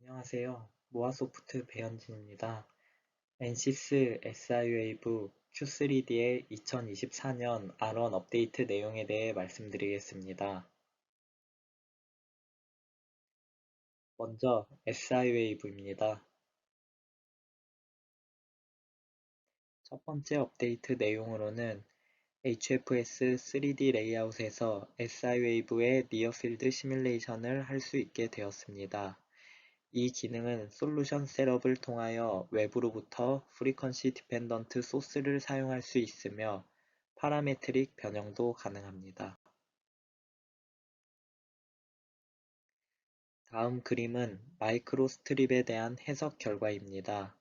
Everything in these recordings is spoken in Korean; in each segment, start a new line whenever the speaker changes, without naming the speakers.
안녕하세요. 모아소프트 배현진입니다. 엔시스 SI웨이브 Q3D의 2024년 R1 업데이트 내용에 대해 말씀드리겠습니다. 먼저 SI웨이브입니다. 첫 번째 업데이트 내용으로는 HFS 3D 레이아웃에서 SI웨이브의 니어필드 시뮬레이션을 할 수 있게 되었습니다. 이 기능은 솔루션 셋업을 통하여 외부로부터 프리퀀시 디펜던트 소스를 사용할 수 있으며 파라메트릭 변형도 가능합니다. 다음 그림은 마이크로 스트립에 대한 해석 결과입니다.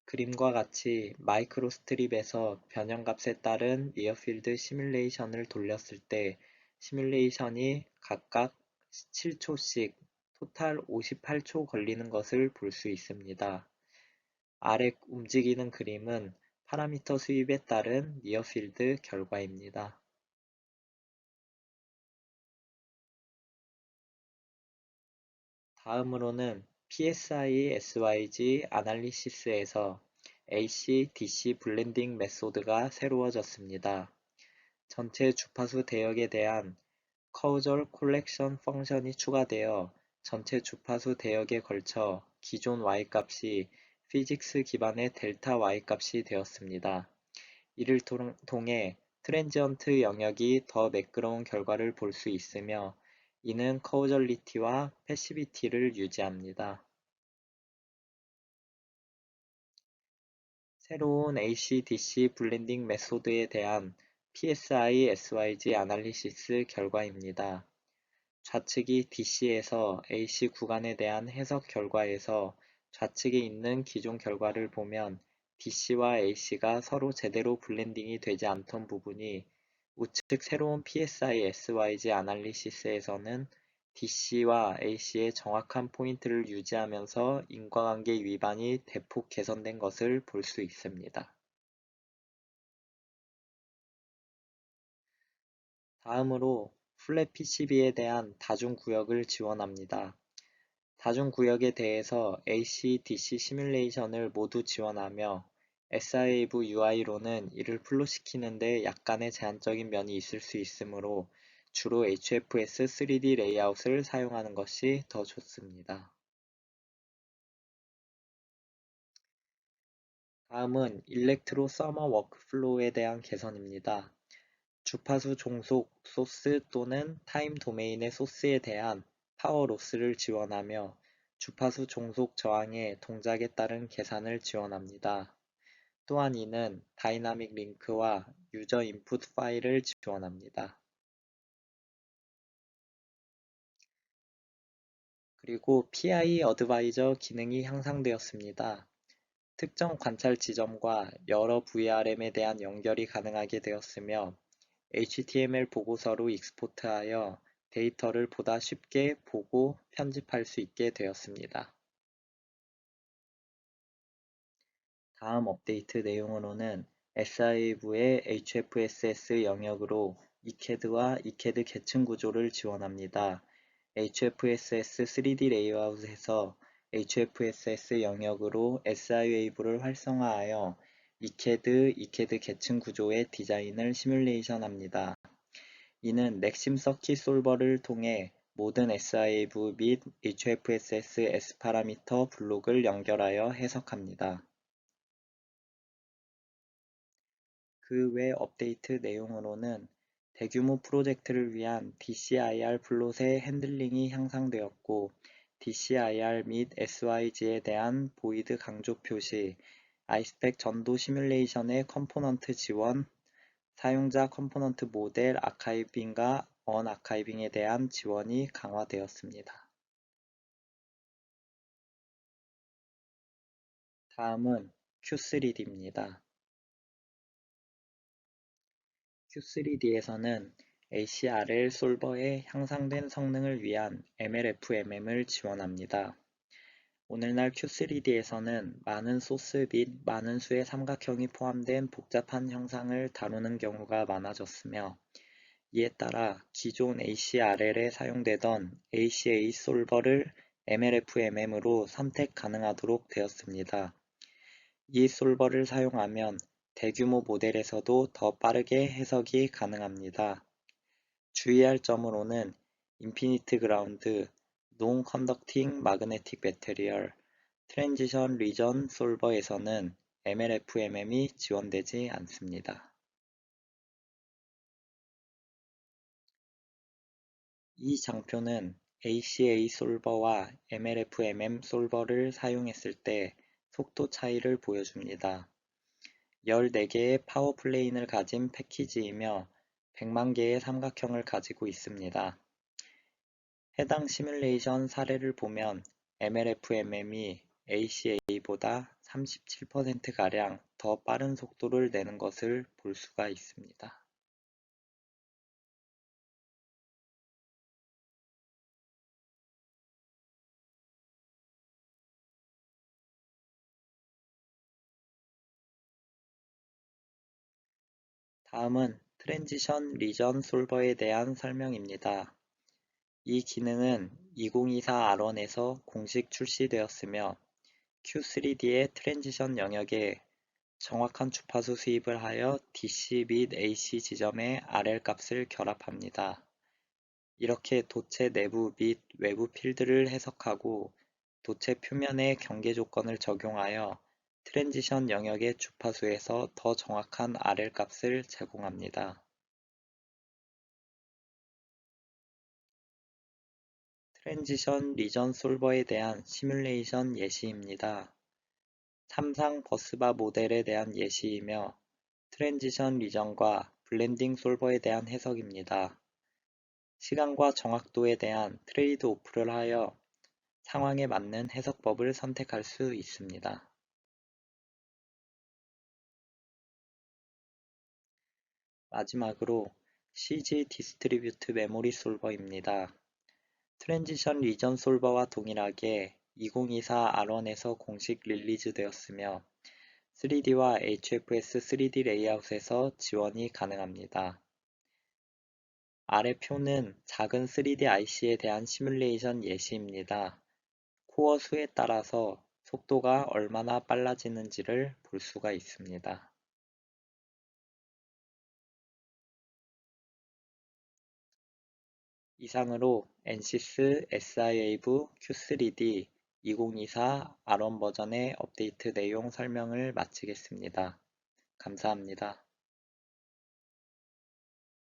그림과 같이 마이크로 스트립에서 변형값에 따른 니어필드 시뮬레이션을 돌렸을 때 시뮬레이션이 각각 7초씩 토탈 58초 걸리는 것을 볼 수 있습니다. 아래 움직이는 그림은 파라미터 수입에 따른 니어필드 결과입니다. 다음으로는 PSI SYG 아날리시스에서 AC/DC 블렌딩 메소드가 새로워졌습니다. 전체 주파수 대역에 대한 커우절 콜렉션 펑션이 추가되어 전체 주파수 대역에 걸쳐 기존 Y값이 피직스 기반의 델타 Y값이 되었습니다. 이를 통해 트랜지언트 영역이 더 매끄러운 결과를 볼 수 있으며 이는 커우절리티와 패시비티를 유지합니다. 새로운 AC/DC 블렌딩 메소드에 대한 PSI SYG 아날리시스 결과입니다. 좌측이 DC에서 AC 구간에 대한 해석 결과에서 좌측에 있는 기존 결과를 보면 DC와 AC가 서로 제대로 블렌딩이 되지 않던 부분이 우측 새로운 PSI SYG 아날리시스에서는 DC와 AC의 정확한 포인트를 유지하면서 인과관계 위반이 대폭 개선된 것을 볼 수 있습니다. 다음으로 플랫 PCB에 대한 다중구역을 지원합니다. 다중구역에 대해서 AC/DC 시뮬레이션을 모두 지원하며 SIAV UI로는 이를 플롯시키는 데 약간의 제한적인 면이 있을 수 있으므로 주로 HFS 3D 레이아웃을 사용하는 것이 더 좋습니다. 다음은 일렉트로 서머 워크플로우에 대한 개선입니다. 주파수 종속 소스 또는 타임 도메인의 소스에 대한 파워 로스를 지원하며 주파수 종속 저항의 동작에 따른 계산을 지원합니다. 또한 이는 다이나믹 링크와 유저 인풋 파일을 지원합니다. 그리고 PI 어드바이저 기능이 향상되었습니다. 특정 관찰 지점과 여러 VRM에 대한 연결이 가능하게 되었으며 HTML 보고서로 익스포트하여 데이터를 보다 쉽게 보고 편집할 수 있게 되었습니다. 다음 업데이트 내용으로는 SIV의 HFSS 영역으로 ECAD와 ECAD 계층 구조를 지원합니다. HFSS 3D 레이아웃에서 HFSS 영역으로 SI웨이브를 활성화하여 ECAD, ECAD 계층 구조의 디자인을 시뮬레이션합니다. 이는 넥심 서킷 솔버를 통해 모든 SIV 및 HFSS S 파라미터 블록을 연결하여 해석합니다. 그 외 업데이트 내용으로는 대규모 프로젝트를 위한 DCIR 플롯의 핸들링이 향상되었고 DCIR 및 SYG에 대한 보이드 강조 표시, 아이스펙 전도 시뮬레이션의 컴포넌트 지원, 사용자 컴포넌트 모델 아카이빙과 언아카이빙에 대한 지원이 강화되었습니다. 다음은 Q3D입니다. Q3D에서는 ACRL 솔버의 향상된 성능을 위한 MLFMM을 지원합니다. 오늘날 Q3D에서는 많은 소스 및 많은 수의 삼각형이 포함된 복잡한 형상을 다루는 경우가 많아졌으며 이에 따라 기존 ACRL에 사용되던 ACA 솔버를 MLFMM으로 선택 가능하도록 되었습니다. 이 솔버를 사용하면 대규모 모델에서도 더 빠르게 해석이 가능합니다. 주의할 점으로는 인피니트 그라운드, 논 컨덕팅 마그네틱 매테리얼, 트랜지션 리전 솔버에서는 MLFMM이 지원되지 않습니다. 이 장표는 ACA 솔버와 MLFMM 솔버를 사용했을 때 속도 차이를 보여줍니다. 14개의 파워 플레인을 가진 패키지이며 100만 개의 삼각형을 가지고 있습니다. 해당 시뮬레이션 사례를 보면 MLFMM이 ACA보다 37%가량 더 빠른 속도를 내는 것을 볼 수가 있습니다. 다음은 트랜지션 리전 솔버에 대한 설명입니다. 이 기능은 2024R1에서 공식 출시되었으며 Q3D의 트랜지션 영역에 정확한 주파수 수입을 하여 DC 및 AC 지점의 RL 값을 결합합니다. 이렇게 도체 내부 및 외부 필드를 해석하고 도체 표면의 경계 조건을 적용하여 트랜지션 영역의 주파수에서 더 정확한 RL 값을 제공합니다. 트랜지션 리전 솔버에 대한 시뮬레이션 예시입니다. 삼상 버스바 모델에 대한 예시이며 트랜지션 리전과 블렌딩 솔버에 대한 해석입니다. 시간과 정확도에 대한 트레이드 오프를 하여 상황에 맞는 해석법을 선택할 수 있습니다. 마지막으로 CG 디스트리뷰트 메모리 솔버입니다. 트랜지션 리전 솔버와 동일하게 2024R1에서 공식 릴리즈되었으며 3D와 HFS 3D 레이아웃에서 지원이 가능합니다. 아래 표는 작은 3D IC에 대한 시뮬레이션 예시입니다. 코어 수에 따라서 속도가 얼마나 빨라지는지를 볼 수가 있습니다. 이상으로 NCS SIAV Q3D 2024 R1 버전의 업데이트 내용 설명을 마치겠습니다. 감사합니다.